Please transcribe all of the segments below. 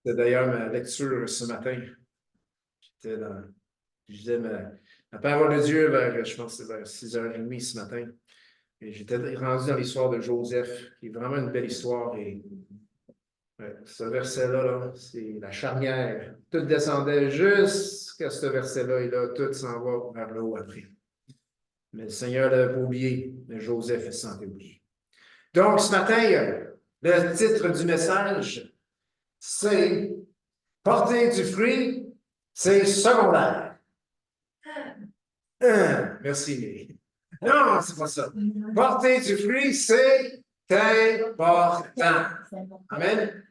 C'est d'ailleurs ma lecture ce matin. Je disais ma parole de Dieu vers, je pense, vers 6h30 ce matin. Et j'étais rendu dans l'histoire de Joseph, qui est vraiment une belle histoire. Et ce verset-là, là, c'est la charnière. Tout descendait jusqu'à ce verset-là, et là, tout s'en va vers le haut après. Mais le Seigneur l'avait pas oublié, mais Joseph il s'en est oublié. Donc, ce matin, le titre du message, c'est Porter du fruit, c'est secondaire. Merci, Mary. Non, c'est pas ça. Porter du fruit, c'est important. Amen.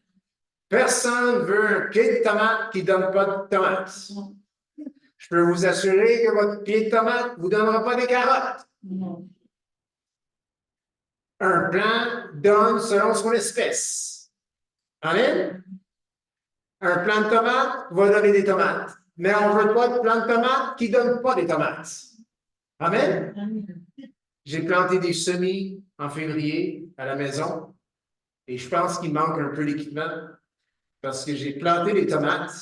Personne ne veut un pied de tomate qui ne donne pas de tomates. Je peux vous assurer que votre pied de tomate ne vous donnera pas des carottes. Un plant donne selon son espèce. Amen. Un plant de tomates va donner des tomates. Mais on ne veut pas de plant de tomates qui ne donne pas des tomates. Amen. J'ai planté des semis en février à la maison et je pense qu'il manque un peu d'équipement parce que j'ai planté des tomates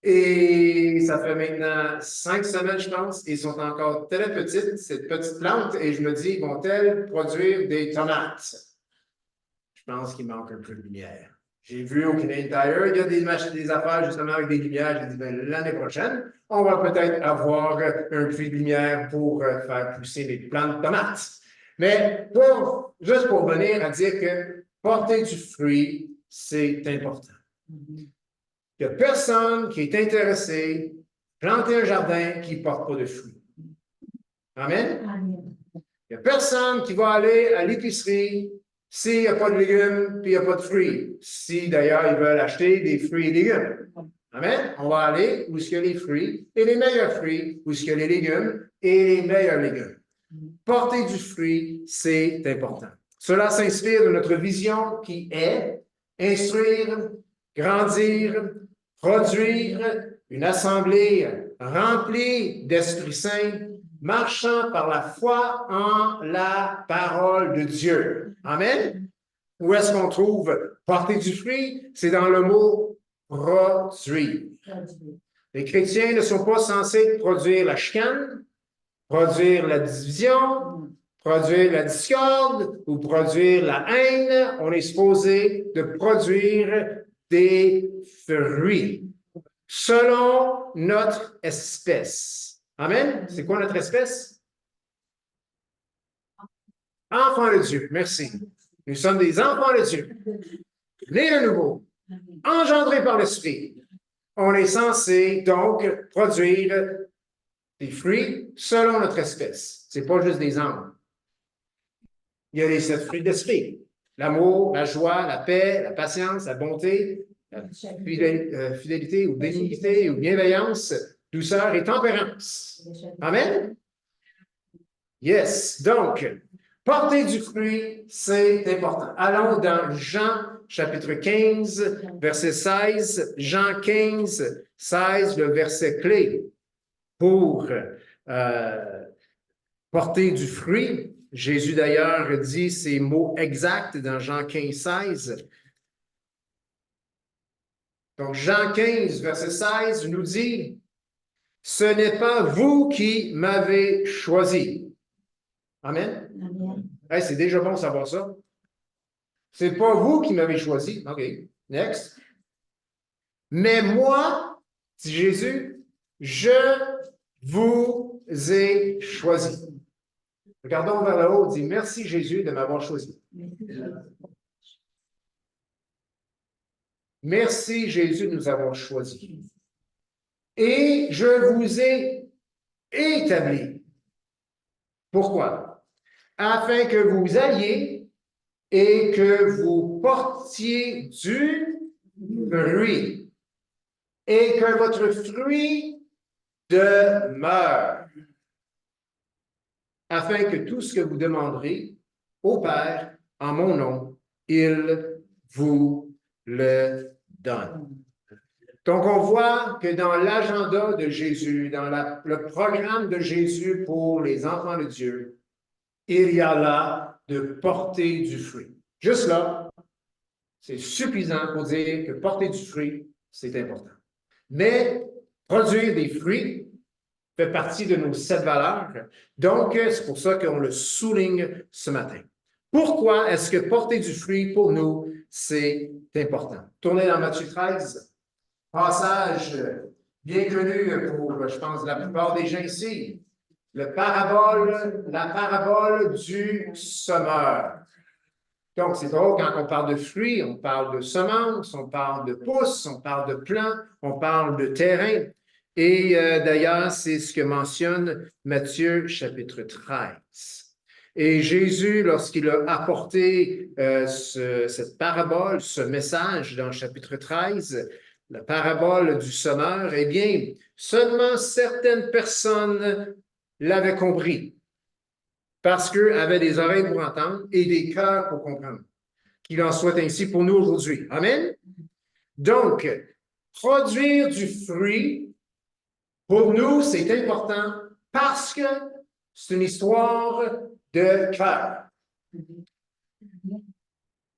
et ça fait maintenant 5 semaines, je pense, et ils sont encore très petites, cette petite plante, et je me dis, vont-elles produire des tomates? Je pense qu'il manque un peu de lumière. J'ai vu au Canadian Tire, il y a des affaires justement avec des lumières. J'ai dit, ben, l'année prochaine, on va peut-être avoir un puits de lumière pour faire pousser les plantes de tomates. Mais juste pour venir à dire que porter du fruit, c'est important. Il n'y a personne qui est intéressé à planter un jardin qui ne porte pas de fruits. Amen? Il n'y a personne qui va aller à l'épicerie s'il n'y a pas de légumes, puis il n'y a pas de fruits. Si d'ailleurs ils veulent acheter des fruits et légumes. Amen? On va aller où il y a les fruits et les meilleurs fruits, où il y a les légumes et les meilleurs légumes. Porter du fruit, c'est important. Cela s'inspire de notre vision qui est instruire, grandir, produire une assemblée remplie d'Esprit Saint, marchant par la foi en la parole de Dieu. Amen? Où est-ce qu'on trouve porter du fruit? C'est dans le mot produire. Les chrétiens ne sont pas censés produire la chicane, produire la division, produire la discorde ou produire la haine. On est supposé de produire des fruits selon notre espèce. Amen? C'est quoi notre espèce? Enfants de Dieu. Merci. Nous sommes des enfants de Dieu, nés de nouveau, engendrés par l'Esprit. On est censé donc produire des fruits selon notre espèce. Ce n'est pas juste des âmes. Il y a les 7 fruits d'esprit. L'amour, la joie, la paix, la patience, la bonté, la fidélité ou bénignité ou bienveillance, douceur et tempérance. Amen? Yes. Donc, porter du fruit, c'est important. Allons dans Jean, chapitre 15, verset 16. Jean 15, 16, le verset clé pour porter du fruit. Jésus, d'ailleurs, dit ces mots exacts dans Jean 15, 16. Donc, Jean 15, verset 16 nous dit, « Ce n'est pas vous qui m'avez choisi. » Amen? Amen. Hey, c'est déjà bon de savoir ça. C'est pas vous qui m'avez choisi. OK, next. Mais moi, dit Jésus, je vous ai choisi. Regardons vers le haut, dit merci Jésus de m'avoir choisi. Merci Jésus de nous avoir choisis. Et je vous ai établi. Pourquoi? Afin que vous alliez et que vous portiez du fruit et que votre fruit demeure. Afin que tout ce que vous demanderez au Père en mon nom, il vous le donne. Donc, on voit que dans l'agenda de Jésus, dans le programme de Jésus pour les enfants de Dieu, il y a là de porter du fruit. Juste là, c'est suffisant pour dire que porter du fruit, c'est important. Mais produire des fruits fait partie de nos 7 valeurs. Donc, c'est pour ça qu'on le souligne ce matin. Pourquoi est-ce que porter du fruit, pour nous, c'est important? Tournez dans Matthieu 13, passage bien connu pour, je pense, la plupart des gens ici. La parabole du semeur. Donc, c'est drôle, quand on parle de fruits, on parle de semences, on parle de pousses, on parle de plants, on parle de terrain. Et d'ailleurs, c'est ce que mentionne Matthieu chapitre 13. Et Jésus, lorsqu'il a apporté cette parabole, ce message dans le chapitre 13, la parabole du semeur, eh bien, seulement certaines personnes l'avaient compris parce qu'eux avaient des oreilles pour entendre et des cœurs pour comprendre. Qu'il en soit ainsi pour nous aujourd'hui. Amen? Donc, produire du fruit, pour nous, c'est important parce que c'est une histoire de cœur.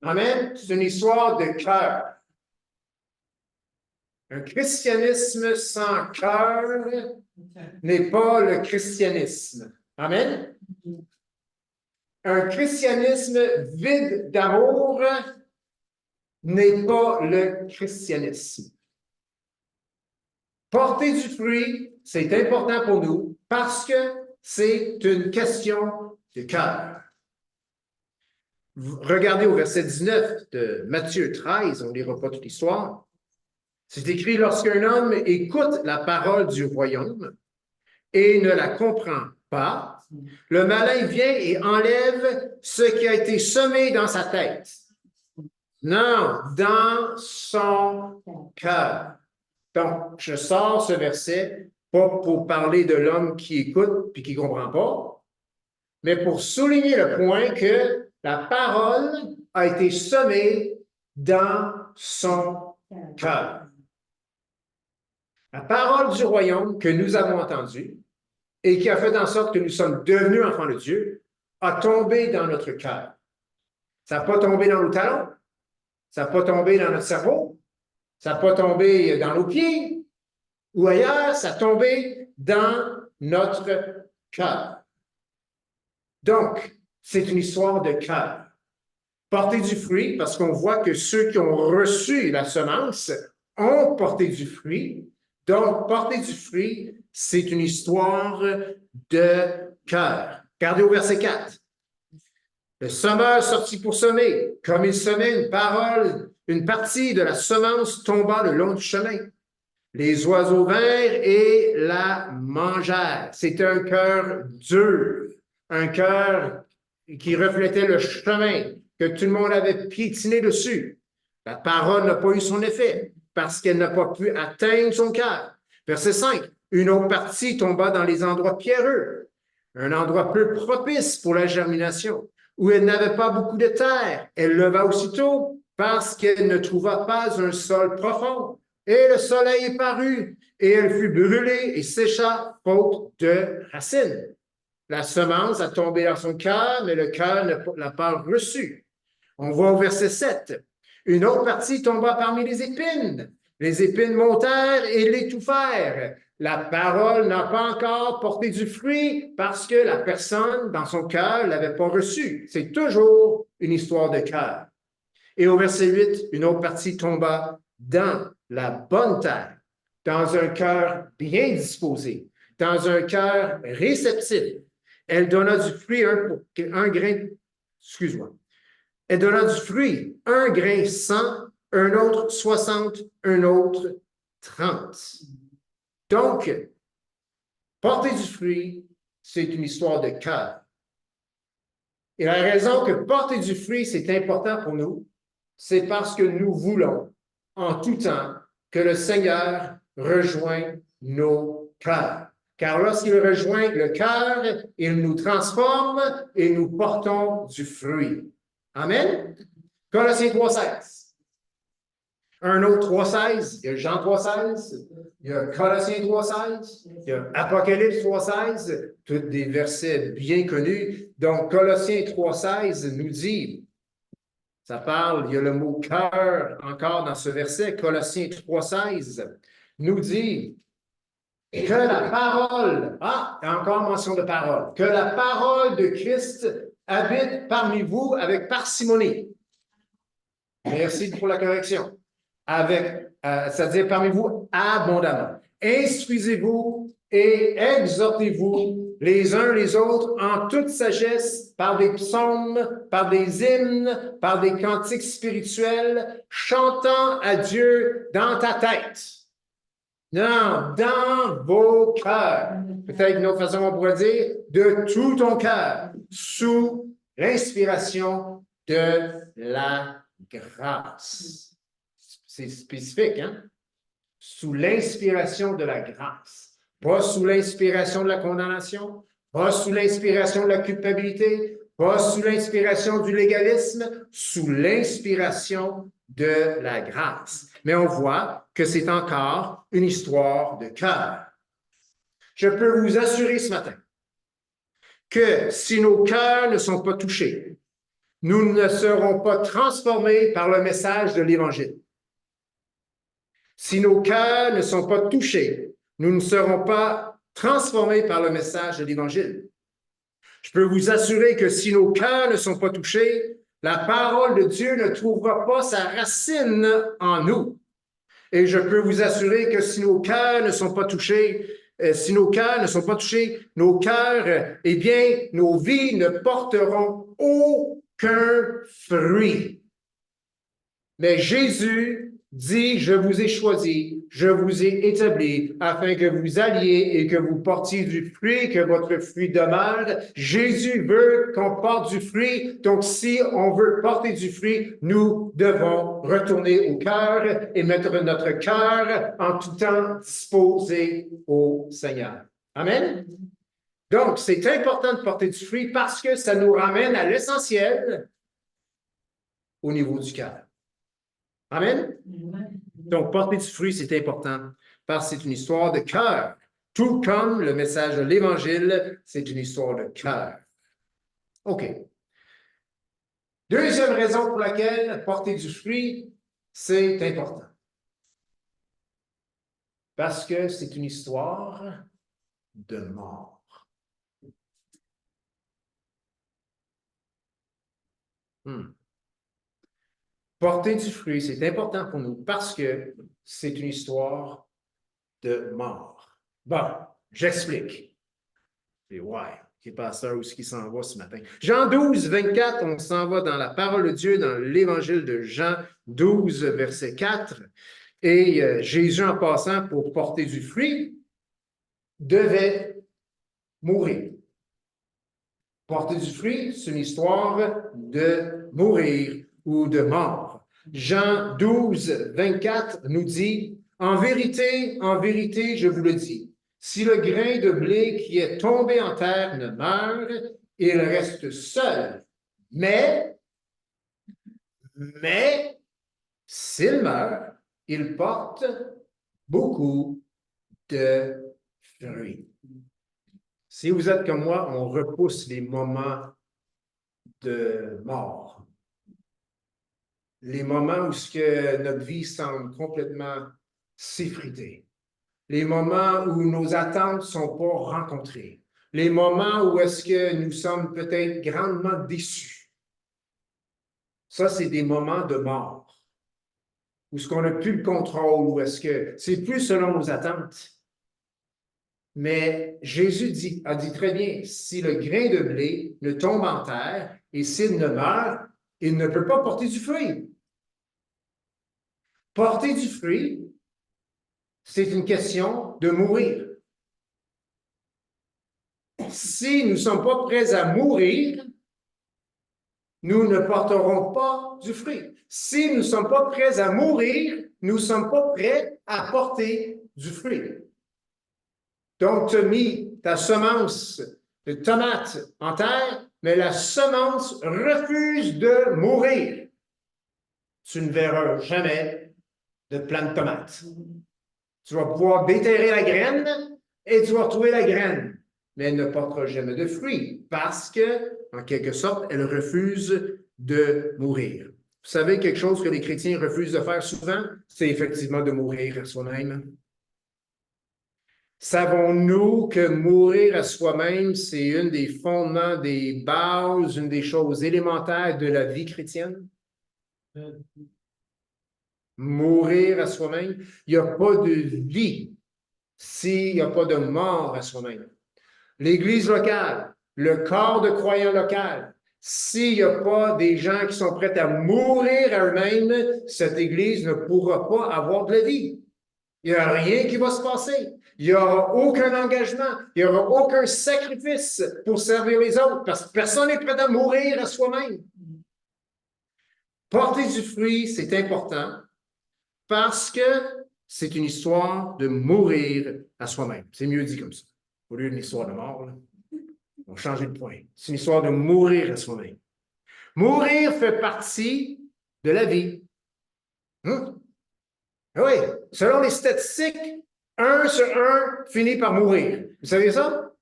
Amen? C'est une histoire de cœur. Un christianisme sans cœur n'est pas le christianisme. Amen? Un christianisme vide d'amour n'est pas le christianisme. Porter du fruit, c'est important pour nous parce que c'est une question de cœur. Regardez au verset 19 de Matthieu 13, on ne lira pas toute l'histoire. C'est écrit, lorsqu'un homme écoute la parole du royaume et ne la comprend pas, le malin vient et enlève ce qui a été semé dans sa tête. Non, dans son cœur. Donc, je sors ce verset, pas pour parler de l'homme qui écoute puis qui ne comprend pas, mais pour souligner le point que la parole a été semée dans son cœur. La parole du royaume que nous avons entendue et qui a fait en sorte que nous sommes devenus enfants de Dieu, a tombé dans notre cœur. Ça n'a pas tombé dans nos talons, ça n'a pas tombé dans notre cerveau, ça n'a pas tombé dans nos pieds ou ailleurs, ça a tombé dans notre cœur. Donc, c'est une histoire de cœur. Porter du fruit, parce qu'on voit que ceux qui ont reçu la semence ont porté du fruit. Donc, porter du fruit, c'est une histoire de cœur. Regardez au verset 4. Le semeur sortit pour semer. Comme il semait une partie de la semence tomba le long du chemin. Les oiseaux vinrent et la mangèrent. C'était un cœur dur, un cœur qui reflétait le chemin, que tout le monde avait piétiné dessus. La parole n'a pas eu son effet parce qu'elle n'a pas pu atteindre son cœur. Verset 5. Une autre partie tomba dans les endroits pierreux, un endroit peu propice pour la germination, où elle n'avait pas beaucoup de terre. Elle leva aussitôt parce qu'elle ne trouva pas un sol profond. Et le soleil parut, et elle fut brûlée et sécha faute de racines. La semence a tombé dans son cœur, mais le cœur ne l'a pas reçue. On voit au verset 7. Une autre partie tomba parmi les épines. Les épines montèrent et l'étouffèrent. La parole n'a pas encore porté du fruit parce que la personne, dans son cœur, ne l'avait pas reçue. C'est toujours une histoire de cœur. Et au verset 8, une autre partie tomba dans la bonne terre, dans un cœur bien disposé, dans un cœur réceptif. Elle donna du fruit, un grain, excuse-moi, elle donna du fruit, un grain 100, un autre 60, un autre 30. Donc, porter du fruit, c'est une histoire de cœur. Et la raison que porter du fruit, c'est important pour nous, c'est parce que nous voulons, en tout temps, que le Seigneur rejoigne nos cœurs. Car lorsqu'il rejoint le cœur, il nous transforme et nous portons du fruit. Amen? Colossiens 3,16. Un autre 3,16, il y a Jean 3,16, il y a Colossiens 3,16, il y a Apocalypse 3,16, tous des versets bien connus. Donc, Colossiens 3,16 nous dit Ça parle, il y a le mot cœur encore dans ce verset, Colossiens 3,16, nous dit que la parole, il y a encore mention de parole, que la parole de Christ habite parmi vous avec parcimonie. Merci pour la correction. C'est-à-dire parmi vous abondamment. Instruisez-vous et exhortez-vous les uns les autres en toute sagesse par des psaumes, par des hymnes, par des cantiques spirituels, chantant à Dieu dans ta tête. Non, dans vos cœurs. Peut-être une autre façon, on pourrait dire, de tout ton cœur, sous l'inspiration de la grâce. C'est spécifique, hein? Sous l'inspiration de la grâce. Pas sous l'inspiration de la condamnation, pas sous l'inspiration de la culpabilité, pas sous l'inspiration du légalisme, sous l'inspiration de la grâce. Mais on voit que c'est encore une histoire de cœur. Je peux vous assurer ce matin que si nos cœurs ne sont pas touchés, nous ne serons pas transformés par le message de l'Évangile. Si nos cœurs ne sont pas touchés, nous ne serons pas transformés par le message de l'Évangile. Je peux vous assurer que si nos cœurs ne sont pas touchés, la parole de Dieu ne trouvera pas sa racine en nous. Et je peux vous assurer que si nos cœurs ne sont pas touchés, nos cœurs, eh bien, nos vies ne porteront aucun fruit. Mais Jésus dit, je vous ai choisi, je vous ai établi, afin que vous alliez et que vous portiez du fruit, que votre fruit demeure. Jésus veut qu'on porte du fruit. Donc, si on veut porter du fruit, nous devons retourner au cœur et mettre notre cœur en tout temps disposé au Seigneur. Amen? Donc, c'est important de porter du fruit parce que ça nous ramène à l'essentiel au niveau du cœur. Amen? Donc, porter du fruit, c'est important parce que c'est une histoire de cœur. Tout comme le message de l'Évangile, c'est une histoire de cœur. OK. Deuxième raison pour laquelle porter du fruit, c'est important. Parce que c'est une histoire de mort. Porter du fruit, c'est important pour nous parce que c'est une histoire de mort. Bon, j'explique. Et ouais, qui est pasteur, où est-ce qu'il s'en va ce matin? Jean 12, 24, on s'en va dans la parole de Dieu, dans l'évangile de Jean 12, verset 4. Et Jésus, en passant pour porter du fruit, devait mourir. Porter du fruit, c'est une histoire de mourir ou de mort. Jean 12, 24 nous dit, en vérité, je vous le dis, si le grain de blé qui est tombé en terre ne meurt, il reste seul. Mais, s'il meurt, il porte beaucoup de fruits. Si vous êtes comme moi, on repousse les moments de mort. Les moments où notre vie semble complètement s'effriter. Les moments où nos attentes ne sont pas rencontrées. Les moments où est-ce que nous sommes peut-être grandement déçus. Ça, c'est des moments de mort. Où est-ce qu'on n'a plus le contrôle, où est-ce que c'est plus selon nos attentes. Mais Jésus a dit très bien, si le grain de blé ne tombe en terre et s'il ne meurt, il ne peut pas porter du fruit. Porter du fruit, c'est une question de mourir. Si nous ne sommes pas prêts à mourir, nous ne porterons pas du fruit. Si nous ne sommes pas prêts à mourir, nous ne sommes pas prêts à porter du fruit. Donc, tu as mis ta semence de tomate en terre, mais la semence refuse de mourir. Tu ne verras jamais de plant de tomate. Tu vas pouvoir déterrer la graine et tu vas retrouver la graine, mais elle ne portera jamais de fruits parce que, en quelque sorte, elle refuse de mourir. Vous savez, quelque chose que les chrétiens refusent de faire souvent, c'est effectivement de mourir à soi-même. Savons-nous que mourir à soi-même, c'est une des fondements, des bases, une des choses élémentaires de la vie chrétienne? Mourir à soi-même. Il n'y a pas de vie s'il n'y a pas de mort à soi-même. L'Église locale, le corps de croyants local, s'il n'y a pas des gens qui sont prêts à mourir à eux-mêmes, cette Église ne pourra pas avoir de la vie. Il n'y a rien qui va se passer. Il n'y aura aucun engagement. Il n'y aura aucun sacrifice pour servir les autres parce que personne n'est prêt à mourir à soi-même. Porter du fruit, c'est important parce que c'est une histoire de mourir à soi-même. C'est mieux dit comme ça. Au lieu d'une histoire de mort, là. On va changer de point. C'est une histoire de mourir à soi-même. Mourir fait partie de la vie. Oui, selon les statistiques, 1 sur 1 finit par mourir. Vous savez ça?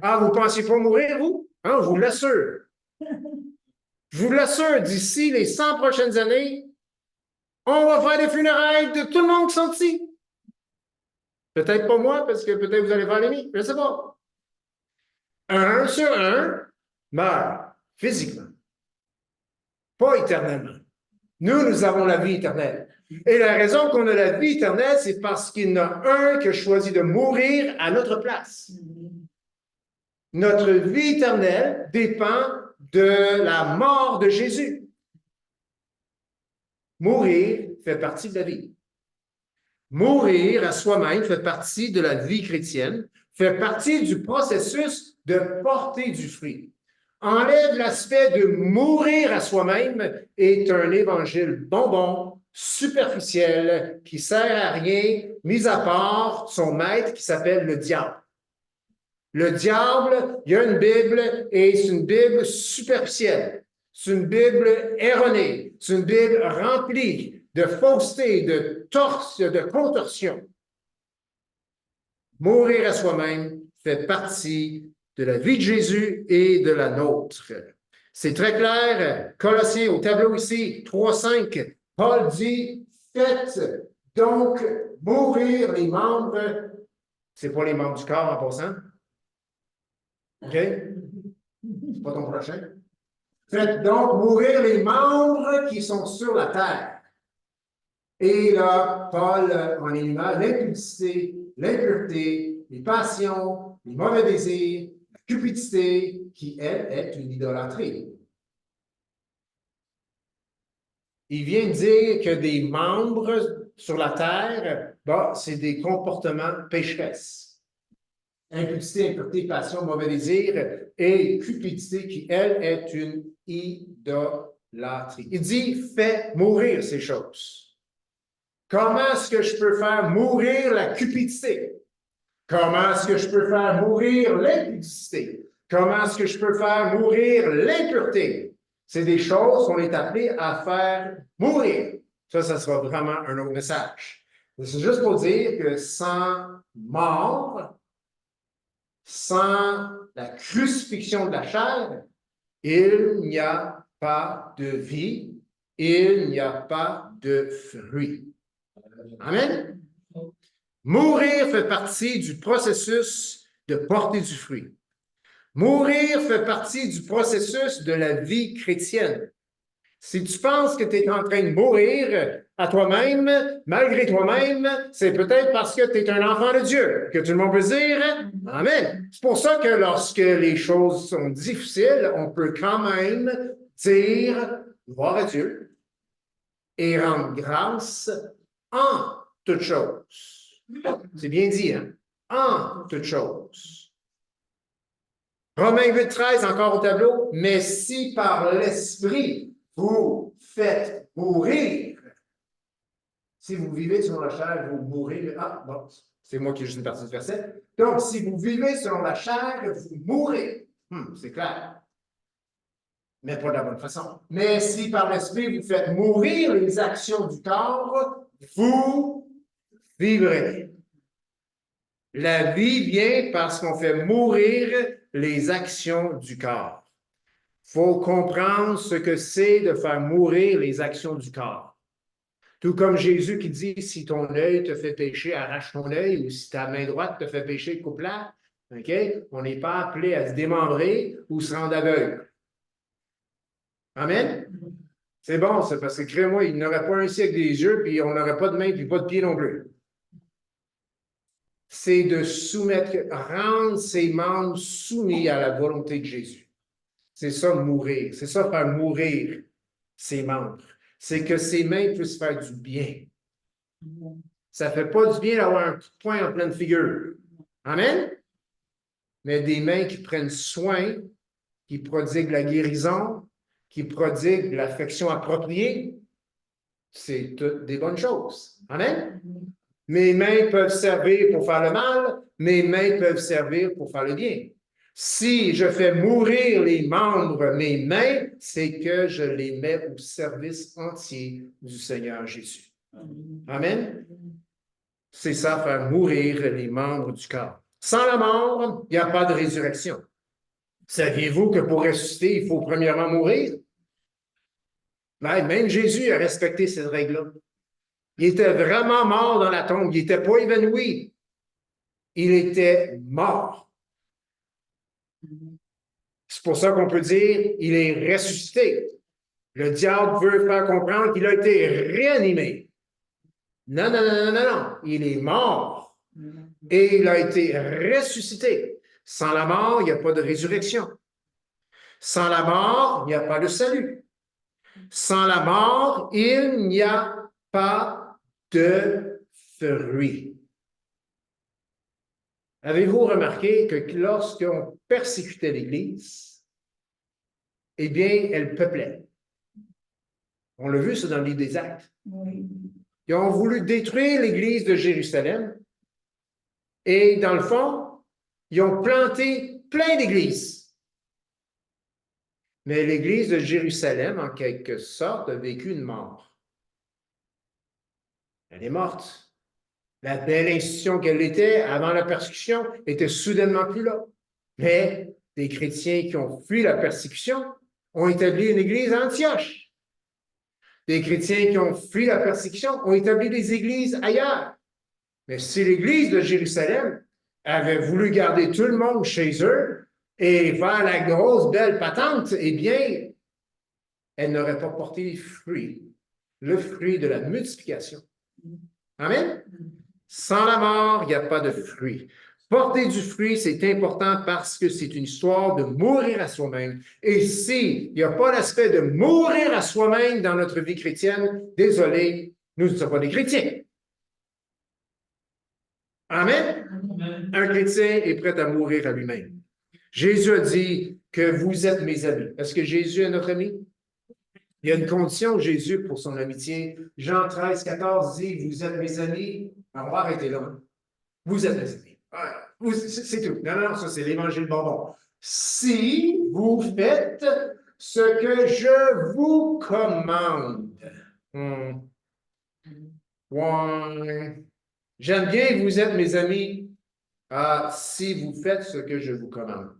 Ah, vous pensez pas mourir, vous? Hein, je vous l'assure. Je vous l'assure, d'ici les 100 prochaines années, on va faire des funérailles de tout le monde qui sont ici. Peut-être pas moi, parce que peut-être vous allez faire les miens. Je ne sais pas. 1 sur 1 meurt physiquement. Pas éternellement. Nous avons la vie éternelle. Et la raison qu'on a la vie éternelle, c'est parce qu'il y en a un qui a choisi de mourir à notre place. Notre vie éternelle dépend de la mort de Jésus. Mourir fait partie de la vie. Mourir à soi-même fait partie de la vie chrétienne, fait partie du processus de porter du fruit. Enlève l'aspect de mourir à soi-même est un évangile bonbon, superficiel, qui sert à rien, mis à part son maître qui s'appelle le diable. Le diable, il y a une Bible et c'est une Bible superficielle. C'est une Bible erronée. C'est une Bible remplie de fausseté, de contorsion. Mourir à soi-même fait partie de la vie de Jésus et de la nôtre. C'est très clair. Colossiens, au tableau ici, 3,5, Paul dit, faites donc mourir les membres, c'est pas les membres du corps en passant, OK? C'est pas ton prochain. Faites donc mourir les membres qui sont sur la terre. Et là, Paul en énumère l'impudicité, l'impureté, les passions, les mauvais désirs, la cupidité, qui, elle, est une idolâtrie. Il vient dire que des membres sur la terre, bah, c'est des comportements pécheresses. Impudicité, impureté, passion, mauvais désir et cupidité qui, elle, est une idolâtrie. Il dit, fais mourir ces choses. Comment est-ce que je peux faire mourir la cupidité? Comment est-ce que je peux faire mourir l'impudicité? Comment est-ce que je peux faire mourir l'impureté? C'est des choses qu'on est appelé à faire mourir. Ça sera vraiment un autre message. C'est juste pour dire que sans mort, sans la crucifixion de la chair, il n'y a pas de vie, il n'y a pas de fruit. Amen? Mourir fait partie du processus de porter du fruit. Mourir fait partie du processus de la vie chrétienne. Si tu penses que tu es en train de mourir à toi-même, malgré toi-même, c'est peut-être parce que tu es un enfant de Dieu, que tout le monde peut dire Amen. C'est pour ça que lorsque les choses sont difficiles, on peut quand même dire gloire à Dieu et rendre grâce en toutes choses. C'est bien dit, hein? En toutes choses. Romains 8, 13, encore au tableau. Mais si par l'Esprit, vous faites mourir, si vous vivez selon la chair, vous mourrez. Ah, bon, c'est moi qui ai juste une partie du verset. Donc, si vous vivez selon la chair, vous mourrez. C'est clair. Mais pas de la bonne façon. Mais si par l'Esprit, vous faites mourir les actions du corps, vous vivrez. La vie vient parce qu'on fait mourir les actions du corps. faut comprendre ce que c'est de faire mourir les actions du corps. Tout comme Jésus qui dit, si ton œil te fait pécher, arrache ton œil, ou si ta main droite te fait pécher, coupe-la. OK? On n'est pas appelé à se démembrer ou se rendre aveugle. Amen? C'est bon, ça, parce que, crée-moi, il n'aurait pas un siècle des yeux, puis on n'aurait pas de main, puis pas de pied non plus. C'est de soumettre, rendre ses membres soumis à la volonté de Jésus. C'est ça, mourir. C'est ça, faire mourir ses membres. C'est que ses mains puissent faire du bien. Ça ne fait pas du bien d'avoir un coup de poing en pleine figure. Amen? Mais des mains qui prennent soin, qui prodiguent la guérison, qui prodiguent l'affection appropriée, c'est toutes des bonnes choses. Amen? Mes mains peuvent servir pour faire le mal, mes mains peuvent servir pour faire le bien. Si je fais mourir les membres, mes mains, c'est que je les mets au service entier du Seigneur Jésus. Amen? C'est ça, faire mourir les membres du corps. Sans la mort, il n'y a pas de résurrection. Saviez-vous que pour ressusciter, il faut premièrement mourir? Même Jésus a respecté cette règle-là. Il était vraiment mort dans la tombe. Il n'était pas évanoui. Il était mort. C'est pour ça qu'on peut dire il est ressuscité. Le diable veut faire comprendre qu'il a été réanimé. Non, non, non, non, non, non. Il est mort et il a été ressuscité. Sans la mort, il n'y a pas de résurrection. Sans la mort, il n'y a pas de salut. Sans la mort, il n'y a pas de fruit. Avez-vous remarqué que lorsqu'on persécutait l'Église, eh bien, elle peuplait. On l'a vu, ça, dans le livre des Actes. Oui. Ils ont voulu détruire l'Église de Jérusalem et, dans le fond, ils ont planté plein d'églises. Mais l'Église de Jérusalem, en quelque sorte, a vécu une mort. Elle est morte. La belle institution qu'elle était avant la persécution était soudainement plus là. Mais des chrétiens qui ont fui la persécution ont établi une église à Antioche. Des chrétiens qui ont fui la persécution ont établi des églises ailleurs. Mais si l'église de Jérusalem avait voulu garder tout le monde chez eux et faire la grosse belle patente, eh bien, elle n'aurait pas porté fruit, le fruit de la multiplication. Amen? Sans la mort, il n'y a pas de fruit. Porter du fruit, c'est important parce que c'est une histoire de mourir à soi-même. Et s'il n'y a pas l'aspect de mourir à soi-même dans notre vie chrétienne, désolé, nous ne sommes pas des chrétiens. Amen? Amen. Un chrétien est prêt à mourir à lui-même. Jésus a dit que vous êtes mes amis. Est-ce que Jésus est notre ami? Il y a une condition, Jésus, pour son amitié. Jean 13, 14 dit, vous êtes mes amis. On va arrêter là. Vous êtes mes amis. C'est tout. Non, non, ça, c'est l'évangile bonbon. Si vous faites ce que je vous commande. Ouais. J'aime bien, vous êtes mes amis. Si vous faites ce que je vous commande.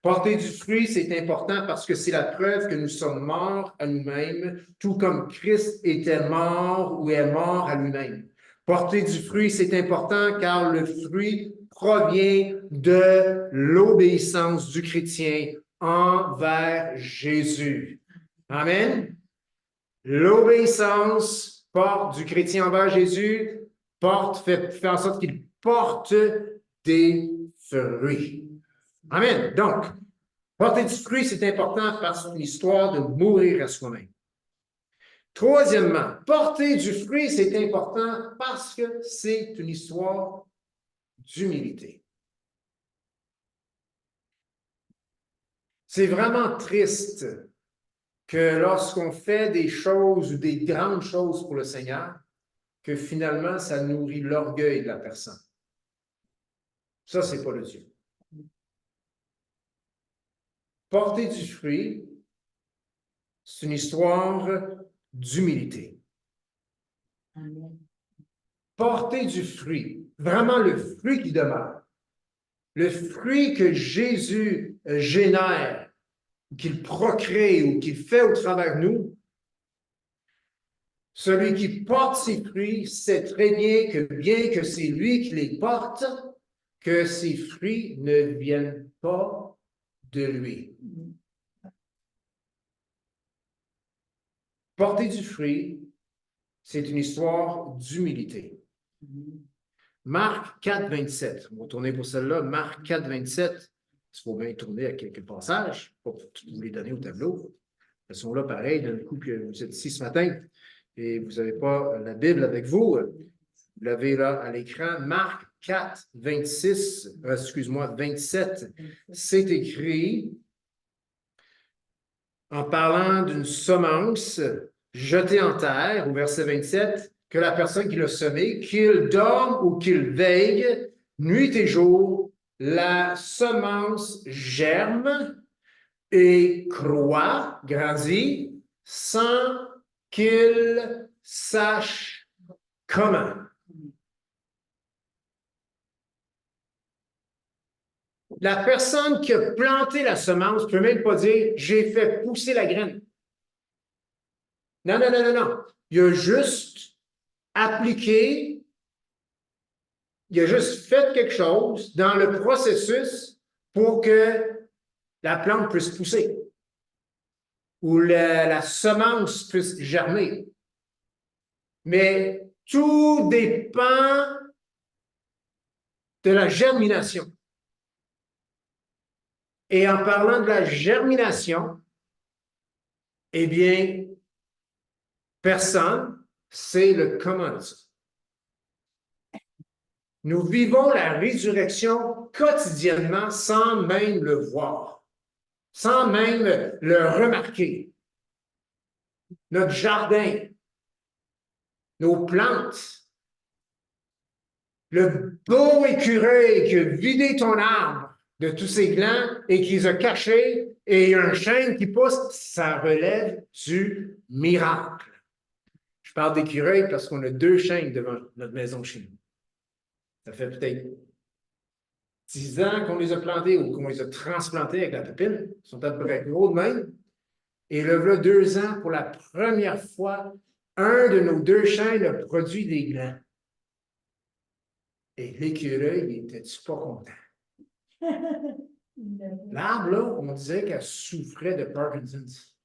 Porter du fruit, c'est important parce que c'est la preuve que nous sommes morts à nous-mêmes, tout comme Christ était mort ou est mort à lui-même. Porter du fruit, c'est important car le fruit provient de l'obéissance du chrétien envers Jésus. Amen. L'obéissance du chrétien envers Jésus fait en sorte qu'il porte des fruits. Amen. Donc, porter du fruit, c'est important parce que c'est une histoire de mourir à soi-même. Troisièmement, porter du fruit, c'est important parce que c'est une histoire d'humilité. C'est vraiment triste que lorsqu'on fait des choses ou des grandes choses pour le Seigneur, que finalement, ça nourrit l'orgueil de la personne. Ça, c'est pas le Dieu. Porter du fruit, c'est une histoire d'humilité. Porter du fruit, vraiment le fruit qui demeure, le fruit que Jésus génère qu'il procrée ou qu'il fait au travers de nous, celui qui porte ses fruits sait très bien que c'est lui qui les porte, que ses fruits ne viennent pas de lui. Porter du fruit, c'est une histoire d'humilité. Marc 4, 27. On va tourner pour celle-là. Marc 4, 27. Il faut bien tourner à quelques passages, pas pour vous les donner au tableau. Elles sont là pareil, d'un coup que vous êtes ici ce matin et vous n'avez pas la Bible avec vous. Vous l'avez là à l'écran. Marc 4, 26, excuse-moi, 27. C'est écrit en parlant d'une semence jetée en terre, au verset 27, que la personne qui l'a semé, qu'il dorme ou qu'il veille, nuit et jour, la semence germe et croît, grandit, sans qu'il sache comment. La personne qui a planté la semence ne peut même pas dire « j'ai fait pousser la graine ». Non, non, non, non, non. Il a juste appliqué, il a juste fait quelque chose dans le processus pour que la plante puisse pousser ou la semence puisse germer. Mais tout dépend de la germination. Et en parlant de la germination, eh bien, personne sait le comment de ça. Nous vivons la résurrection quotidiennement sans même le voir, sans même le remarquer. Notre jardin, nos plantes, le beau écureuil qui a vidé ton arbre de tous ses glands et qui les a cachés, et un chêne qui pousse, ça relève du miracle. Je parle d'écureuil parce qu'on a 2 chênes devant notre maison chez nous. Ça fait peut-être 10 ans qu'on les a plantés ou qu'on les a transplantés avec la pépine. Ils sont à peu près gros de même. Et là, voilà 2 ans, pour la première fois, un de nos 2 chênes a produit des glands. Et l'écureuil, il était-tu pas content? L'arbre, là, on disait qu'elle souffrait de Parkinson's.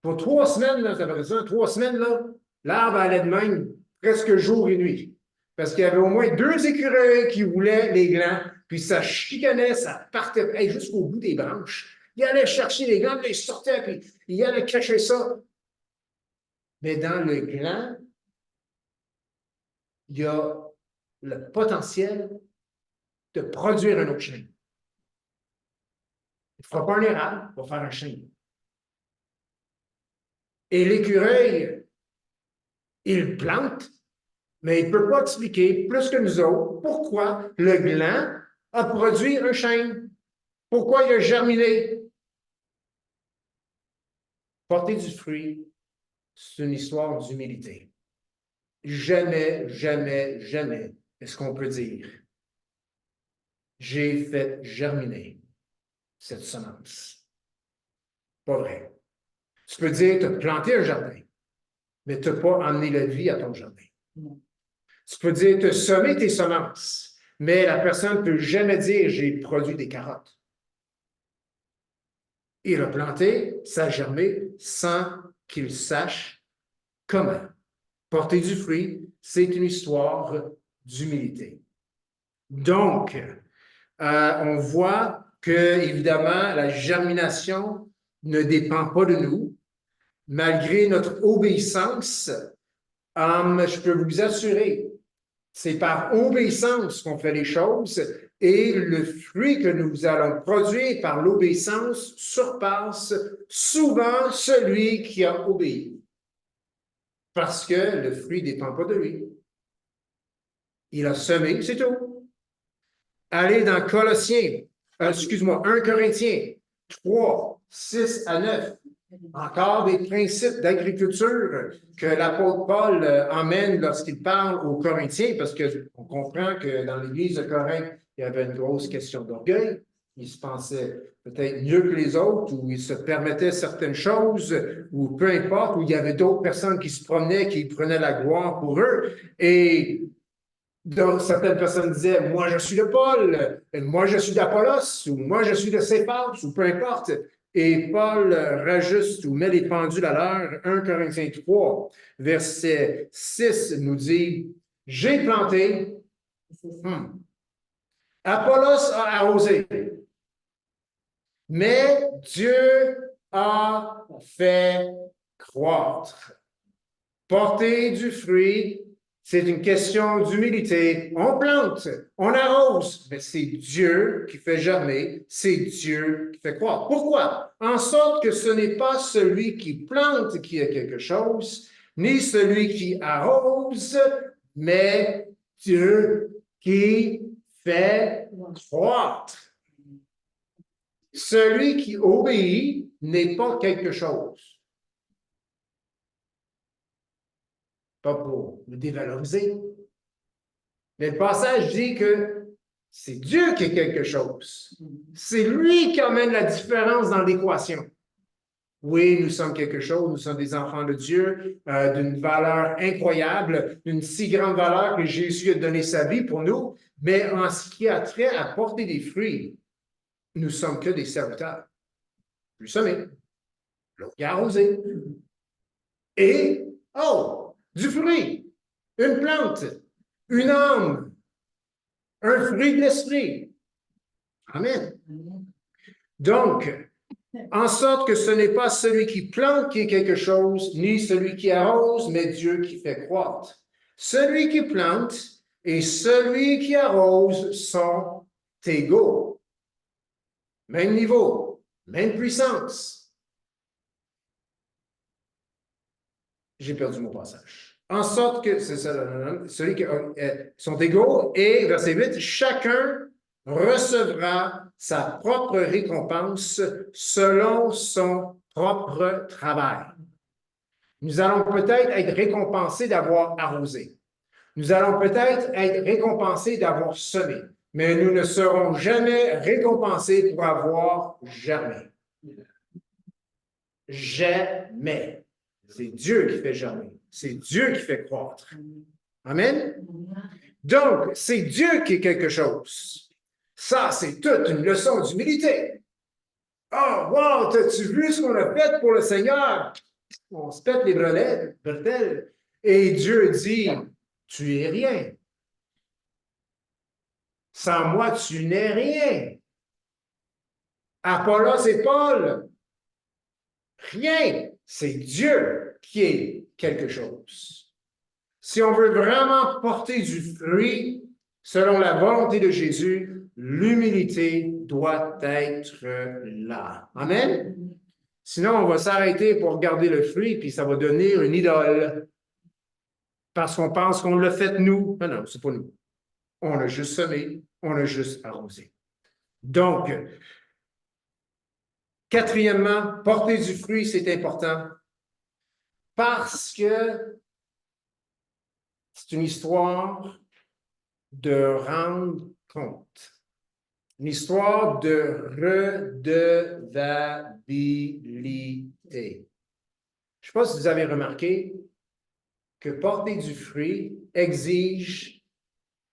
Pour 3 semaines, là, ça fait ça, 3 semaines, là, l'arbre allait de même presque jour et nuit. Parce qu'il y avait au moins 2 écureuils qui voulaient les glands, puis ça chicanait, ça partait jusqu'au bout des branches. Il allait chercher les glands, puis il sortait, puis il allait cacher ça. Mais dans le gland, il y a le potentiel de produire un autre chêne. Il ne fera pas un érable, il va faire un chêne. Et l'écureuil, il plante, mais il ne peut pas expliquer plus que nous autres pourquoi le gland a produit un chêne, pourquoi il a germiné. Porter du fruit, c'est une histoire d'humilité. Jamais, jamais, jamais est-ce qu'on peut dire « j'ai fait germiner cette semence ». Pas vrai. Tu peux dire, tu as planté un jardin, mais tu n'as pas amené la vie à ton jardin. Tu peux dire, tu as semé tes semences, mais la personne ne peut jamais dire, j'ai produit des carottes. Il a planté, ça a germé, sans qu'il sache comment. Porter du fruit, c'est une histoire d'humilité. Donc, on voit que, évidemment, la germination ne dépend pas de nous, malgré notre obéissance. Je peux vous assurer, c'est par obéissance qu'on fait les choses et le fruit que nous allons produire par l'obéissance surpasse souvent celui qui a obéi. Parce que le fruit ne dépend pas de lui. Il a semé, c'est tout. Allez dans Colossiens, 1 Corinthiens 3, 6 à 9. Encore des principes d'agriculture que l'apôtre Paul emmène lorsqu'il parle aux Corinthiens, parce qu'on comprend que dans l'Église de Corinthe, il y avait une grosse question d'orgueil. Ils se pensaient peut-être mieux que les autres, où ils se permettaient certaines choses, ou peu importe, où il y avait d'autres personnes qui se promenaient, qui prenaient la gloire pour eux. Et donc, certaines personnes disaient, moi je suis de Paul, moi je suis d'Apollos, ou moi je suis de Céphas, ou peu importe. Et Paul rajuste ou met les pendules à l'heure. 1 Corinthiens 3, verset 6 nous dit, j'ai planté, Apollos a arrosé, mais Dieu a fait croître. Porter du fruit, c'est une question d'humilité. On plante, on arrose, mais c'est Dieu qui fait germer, c'est Dieu qui fait croître. Pourquoi? En sorte que ce n'est pas celui qui plante qui a quelque chose, ni celui qui arrose, mais Dieu qui fait croître. Celui qui obéit n'est pas quelque chose. Pas pour le dévaloriser. Mais le passage dit que c'est Dieu qui est quelque chose. C'est lui qui amène la différence dans l'équation. Oui, nous sommes quelque chose, nous sommes des enfants de Dieu, d'une valeur incroyable, d'une si grande valeur que Jésus a donné sa vie pour nous, mais en ce qui a trait à porter des fruits, nous ne sommes que des serviteurs. Lui semé, l'autre qui a arrosé. Et, oh, du fruit, une plante, une âme, un fruit de l'esprit. Amen. Donc, en sorte que ce n'est pas celui qui plante qui est quelque chose, ni celui qui arrose, mais Dieu qui fait croître. Celui qui plante et celui qui arrose sont égaux. Même niveau, même puissance. J'ai perdu mon passage. En sorte que, c'est ça, celui qui sont égaux, et verset 8, chacun recevra sa propre récompense selon son propre travail. Nous allons peut-être être récompensés d'avoir arrosé. Nous allons peut-être être récompensés d'avoir semé, mais nous ne serons jamais récompensés pour avoir germé. Jamais. C'est Dieu qui fait germer. C'est Dieu qui fait croître. Amen? Donc, c'est Dieu qui est quelque chose. Ça, c'est toute une leçon d'humilité. Oh, wow, t'as-tu vu ce qu'on a fait pour le Seigneur? On se pète les bretelles. Et Dieu dit, tu es rien. Sans moi, tu n'es rien. Apollos et Paul, rien. C'est Dieu qui est quelque chose. Si on veut vraiment porter du fruit selon la volonté de Jésus, l'humilité doit être là. Amen? Sinon, on va s'arrêter pour regarder le fruit, puis ça va devenir une idole. Parce qu'on pense qu'on l'a fait nous. Non, non, c'est pas nous. On a juste semé, on a juste arrosé. Donc, quatrièmement, porter du fruit, c'est important parce que c'est une histoire de rendre compte. Une histoire de redevabilité. Je ne sais pas si vous avez remarqué que porter du fruit exige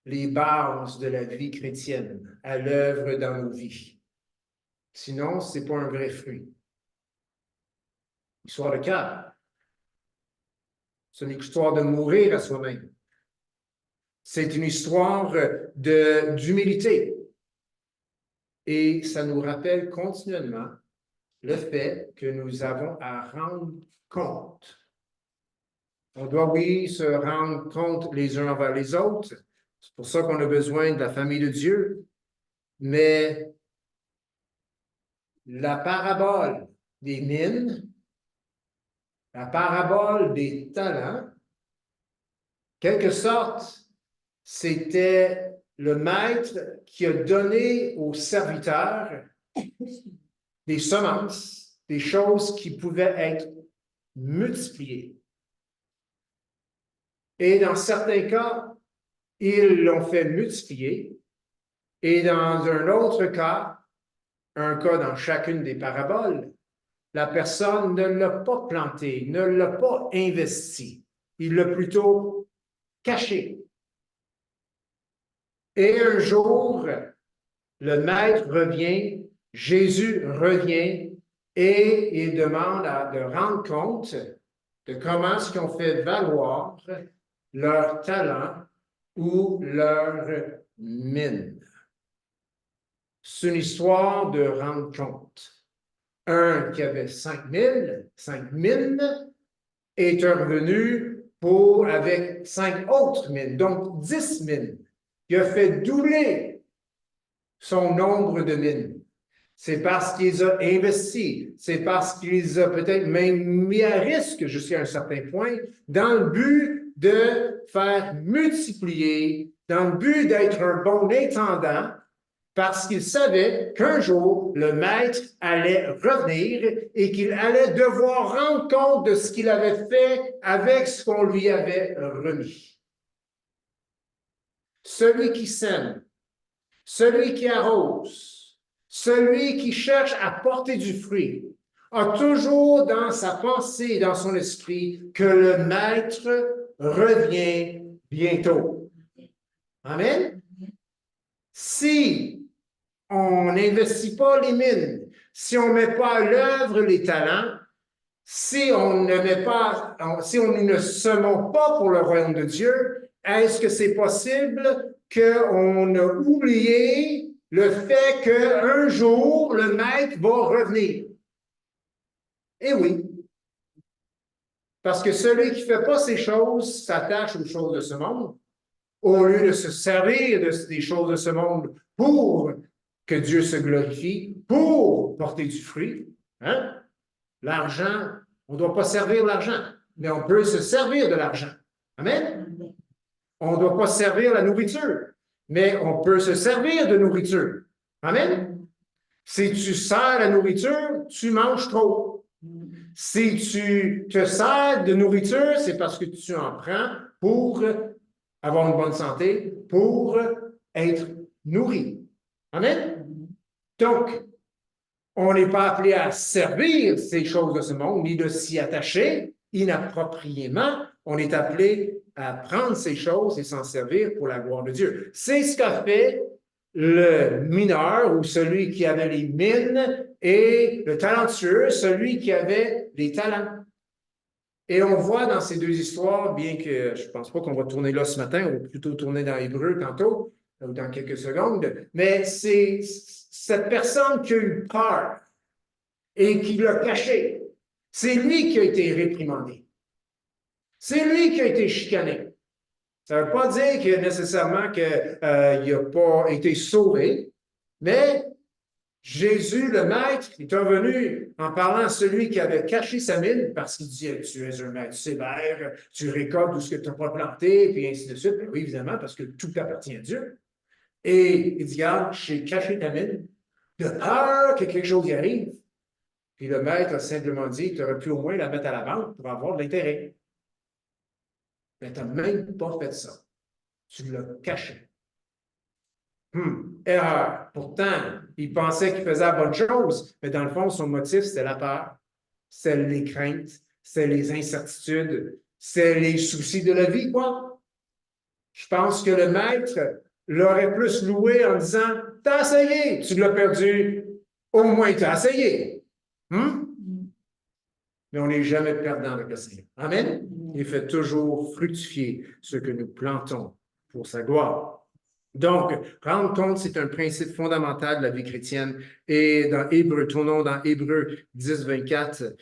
les bases de la vie chrétienne à l'œuvre dans nos vies. Sinon, ce n'est pas un vrai fruit. Histoire de cœur. C'est une histoire de mourir à soi-même. C'est une histoire d'humilité. Et ça nous rappelle continuellement le fait que nous avons à rendre compte. On doit, oui, se rendre compte les uns envers les autres. C'est pour ça qu'on a besoin de la famille de Dieu. Mais la parabole des mines, la parabole des talents, quelque sorte, c'était le maître qui a donné aux serviteurs des semences, des choses qui pouvaient être multipliées. Et dans certains cas, ils l'ont fait multiplier. Et dans un autre cas, un cas dans chacune des paraboles, la personne ne l'a pas planté, ne l'a pas investi. Il l'a plutôt caché. Et un jour, le maître revient, Jésus revient et il demande de rendre compte de comment est-ce qu'ils ont fait valoir leur talent ou leur mine. C'est une histoire de rendre compte. Un qui avait 5 mines, est revenu avec 5 autres mines, donc 10 mines. Il a fait doubler son nombre de mines. C'est parce qu'il a investi, c'est parce qu'il a peut-être même mis à risque jusqu'à un certain point dans le but de faire multiplier, dans le but d'être un bon intendant, parce qu'il savait qu'un jour, le maître allait revenir et qu'il allait devoir rendre compte de ce qu'il avait fait avec ce qu'on lui avait remis. Celui qui sème, celui qui arrose, celui qui cherche à porter du fruit, a toujours dans sa pensée et dans son esprit que le maître revient bientôt. Amen. Si on n'investit pas les mines, si on ne met pas à l'œuvre les talents, si on ne semons pas pour le royaume de Dieu, est-ce que c'est possible qu'on a oublié le fait qu'un jour, le maître va revenir? Eh oui. Parce que celui qui ne fait pas ces choses s'attache aux choses de ce monde, au lieu de se servir des choses de ce monde pour que Dieu se glorifie, pour porter du fruit. Hein? L'argent, on ne doit pas servir l'argent, mais on peut se servir de l'argent. Amen? On ne doit pas servir la nourriture, mais on peut se servir de nourriture. Amen? Si tu sers la nourriture, tu manges trop. Si tu te sers de nourriture, c'est parce que tu en prends pour avoir une bonne santé, pour être nourri. Amen? Donc, on n'est pas appelé à servir ces choses de ce monde, ni de s'y attacher inappropriément. On est appelé à prendre ces choses et s'en servir pour la gloire de Dieu. C'est ce qu'a fait le mineur ou celui qui avait les mines et le talentueux, celui qui avait les talents. Et on voit dans ces deux histoires, bien que je ne pense pas qu'on va tourner là ce matin, on va plutôt tourner dans Hébreu tantôt, ou dans quelques secondes, mais c'est cette personne qui a eu peur et qui l'a caché. C'est lui qui a été réprimandé. C'est lui qui a été chicané. Ça ne veut pas dire que nécessairement qu'il n'a pas été sauvé, mais Jésus, le maître, est revenu en parlant à celui qui avait caché sa mine parce qu'il dit, tu es un maître sévère, tu récoltes tout ce que tu n'as pas planté, puis ainsi de suite. Oui, évidemment, parce que tout appartient à Dieu. Et il dit, regarde, j'ai caché ta mine de peur que quelque chose y arrive. Puis le maître a simplement dit, tu aurais pu au moins la mettre à la vente pour avoir de l'intérêt. Mais tu n'as même pas fait ça. Tu l'as caché. Erreur. Pourtant, il pensait qu'il faisait la bonne chose, mais dans le fond, son motif, c'était la peur, c'est les craintes, c'est les incertitudes, c'est les soucis de la vie, quoi. Je pense que le maître l'aurait plus loué en disant, t'as essayé, tu l'as perdu, au moins t'as essayé. Mais on n'est jamais perdant avec le Seigneur. Amen. Il fait toujours fructifier ce que nous plantons pour sa gloire. Donc, rendre compte, c'est un principe fondamental de la vie chrétienne. Et dans Hébreu, tournons dans Hébreu 10, 24,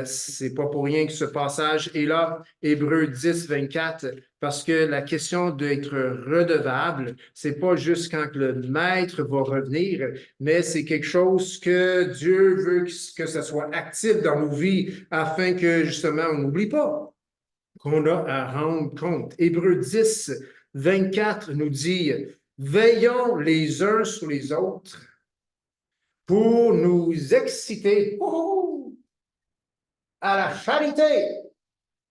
c'est pas pour rien que ce passage est là, Hébreu 10, 24, parce que la question d'être redevable, c'est pas juste quand le maître va revenir, mais c'est quelque chose que Dieu veut que ça soit actif dans nos vies afin que, justement, on n'oublie pas qu'on a à rendre compte. Hébreu 10, 24 nous dit « Veillons les uns sur les autres pour nous exciter à la charité,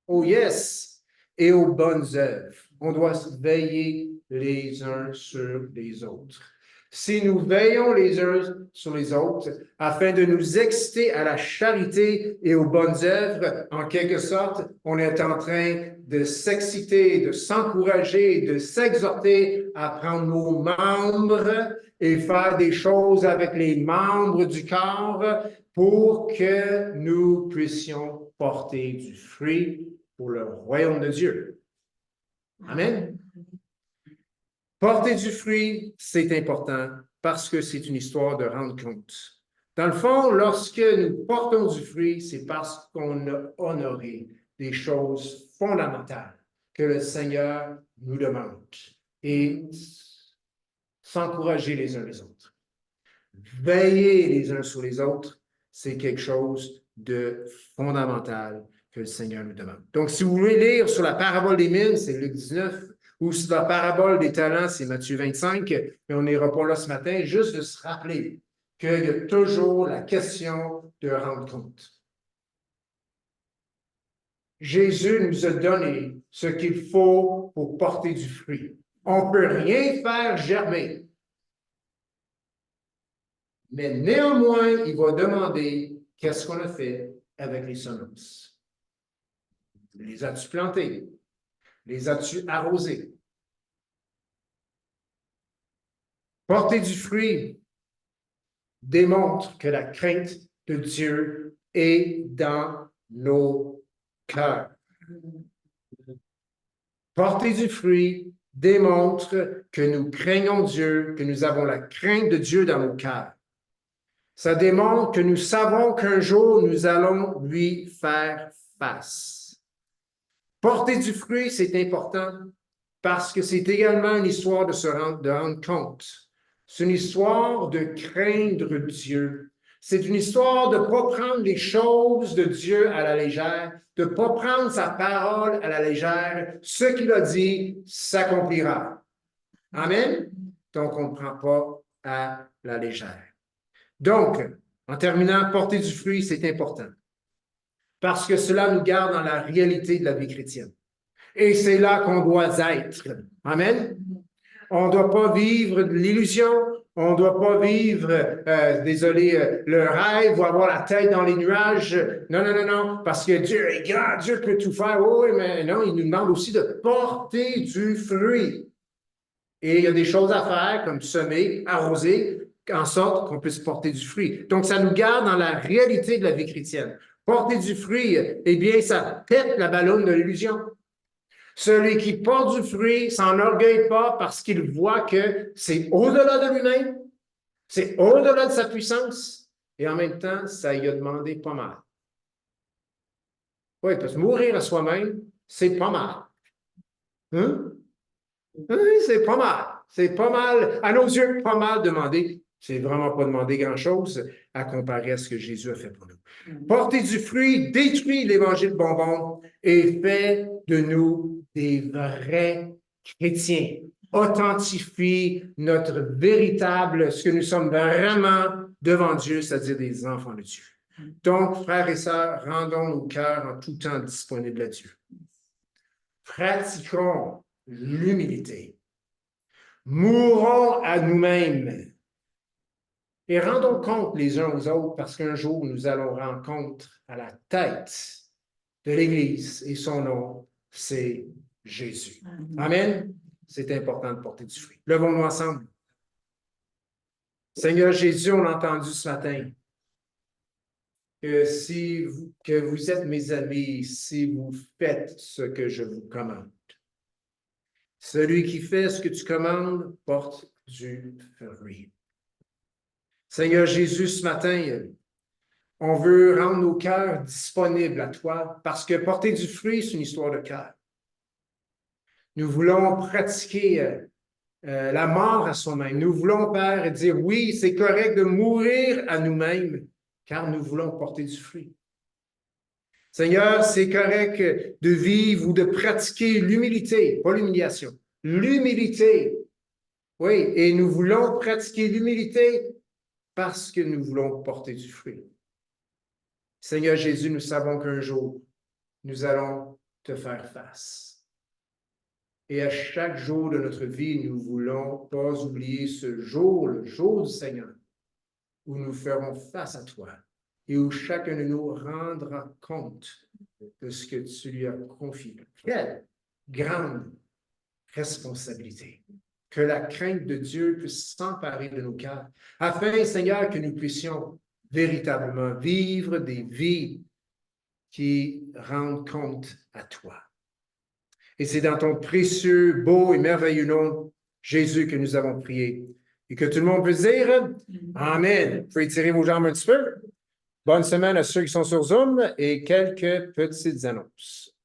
oh yes, et aux bonnes œuvres. » On doit se veiller les uns sur les autres. Si nous veillons les uns sur les autres afin de nous exciter à la charité et aux bonnes œuvres, en quelque sorte, on est en train de s'exciter, de s'encourager, de s'exhorter à prendre nos membres et faire des choses avec les membres du corps pour que nous puissions porter du fruit pour le royaume de Dieu. Amen. Porter du fruit, c'est important parce que c'est une histoire de rendre compte. Dans le fond, lorsque nous portons du fruit, c'est parce qu'on a honoré des choses fondamentales que le Seigneur nous demande et s'encourager les uns les autres. Veiller les uns sur les autres, c'est quelque chose de fondamental que le Seigneur nous demande. Donc, si vous voulez lire sur la parabole des mines, c'est Luc 19, ou sur la parabole des talents, c'est Matthieu 25, mais on n'ira pas là ce matin, juste de se rappeler qu'il y a toujours la question de rendre compte. Jésus nous a donné ce qu'il faut pour porter du fruit. On ne peut rien faire germer. Mais néanmoins, il va demander qu'est-ce qu'on a fait avec les semences. Les as-tu plantées? Les as-tu arrosées? Porter du fruit démontre que la crainte de Dieu est dans nos cœurs. Porter du fruit démontre que nous craignons Dieu, que nous avons la crainte de Dieu dans nos cœurs. Ça démontre que nous savons qu'un jour, nous allons lui faire face. Porter du fruit, c'est important parce que c'est également une histoire de rendre compte. C'est une histoire de craindre Dieu. C'est une histoire de ne pas prendre les choses de Dieu à la légère, de ne pas prendre sa parole à la légère. Ce qu'il a dit s'accomplira. Amen? Donc, on ne prend pas à la légère. Donc, en terminant, porter du fruit, c'est important parce que cela nous garde dans la réalité de la vie chrétienne. Et c'est là qu'on doit être. Amen? On ne doit pas vivre de l'illusion, on ne doit pas vivre, le rêve ou avoir la tête dans les nuages. Non, non, non, non, parce que Dieu est grand, Dieu peut tout faire. Oui, mais non, il nous demande aussi de porter du fruit. Et il y a des choses à faire, comme semer, arroser, en sorte qu'on puisse porter du fruit. Donc, ça nous garde dans la réalité de la vie chrétienne. Porter du fruit, eh bien, ça pète la ballonne de l'illusion. Celui qui porte du fruit s'enorgueille pas parce qu'il voit que c'est au-delà de lui-même, c'est au-delà de sa puissance, et en même temps, ça lui a demandé pas mal. Oui, parce que mourir à soi-même, c'est pas mal. Hein? Oui, c'est pas mal. C'est pas mal, à nos yeux, pas mal demandé. C'est vraiment pas demander grand-chose à comparer à ce que Jésus a fait pour nous. Porter du fruit détruit l'évangile bonbon et fait de nous des vrais chrétiens. Authentifie notre véritable, ce que nous sommes vraiment devant Dieu, c'est-à-dire des enfants de Dieu. Donc, frères et sœurs, rendons nos cœurs en tout temps disponibles à Dieu. Pratiquons l'humilité. Mourons à nous-mêmes et rendons compte les uns aux autres parce qu'un jour, nous allons rendre compte à la tête de l'Église et son nom, c'est Jésus. Amen. C'est important de porter du fruit. Levons-nous ensemble. Seigneur Jésus, on a entendu ce matin que vous êtes mes amis si vous faites ce que je vous commande. Celui qui fait ce que tu commandes porte du fruit. Seigneur Jésus, ce matin, on veut rendre nos cœurs disponibles à toi parce que porter du fruit, c'est une histoire de cœur. Nous voulons pratiquer la mort à soi-même. Nous voulons, Père, dire oui, c'est correct de mourir à nous-mêmes car nous voulons porter du fruit. Seigneur, c'est correct de vivre ou de pratiquer l'humilité, pas l'humiliation, l'humilité. Oui, et nous voulons pratiquer l'humilité parce que nous voulons porter du fruit. Seigneur Jésus, nous savons qu'un jour, nous allons te faire face. Et à chaque jour de notre vie, nous voulons pas oublier ce jour, le jour du Seigneur, où nous ferons face à toi et où chacun de nous rendra compte de ce que tu lui as confié. Quelle grande responsabilité! Que la crainte de Dieu puisse s'emparer de nos cœurs, afin, Seigneur, que nous puissions véritablement vivre des vies qui rendent compte à toi. Et c'est dans ton précieux, beau et merveilleux nom, Jésus, que nous avons prié. Et que tout le monde puisse dire Amen. Vous pouvez étirer vos jambes un petit peu. Bonne semaine à ceux qui sont sur Zoom et quelques petites annonces.